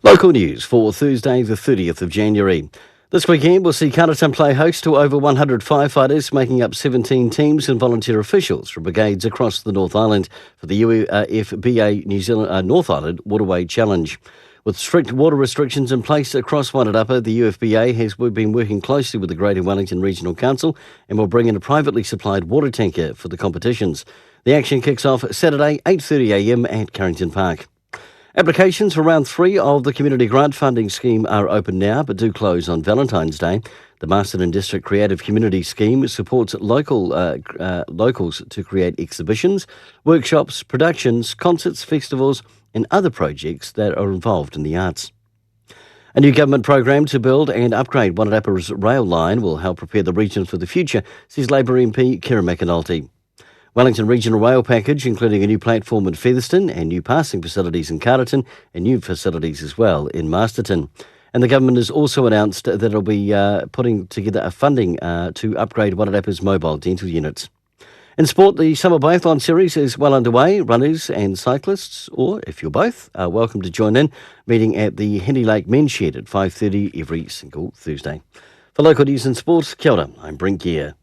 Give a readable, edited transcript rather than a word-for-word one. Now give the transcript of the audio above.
Local news for Thursday, the 30th of January. This weekend, we'll see Carterton play host to over 100 firefighters, making up 17 teams and volunteer officials from brigades across the North Island for the UFBA New Zealand North Island Waterway Challenge. With strict water restrictions in place across Wairarapa, the UFBA has been working closely with the Greater Wellington Regional Council and will bring in a privately supplied water tanker for the competitions. The action kicks off Saturday, 8:30am at Carrington Park. Applications for round 3 of the Community Grant Funding Scheme are open now, but do close on Valentine's Day. The Masterton District Creative Community Scheme supports locals to create exhibitions, workshops, productions, concerts, festivals and other projects that are involved in the arts. A new government program to build and upgrade Wairarapa's rail line will help prepare the region for the future, says Labour MP Kira McAnulty. Wellington Regional Rail Package, including a new platform in Featherston and new passing facilities in Carterton and new facilities as well in Masterton. And the government has also announced that it'll be putting together a funding to upgrade Wairarapa's mobile dental units. In sport, the Summer Biathlon Series is well underway. Runners and cyclists, or if you're both, are welcome to join in, meeting at the Hendy Lake Men's Shed at 5:30 every single Thursday. For local news and sport, kia ora, I'm Brent Gare.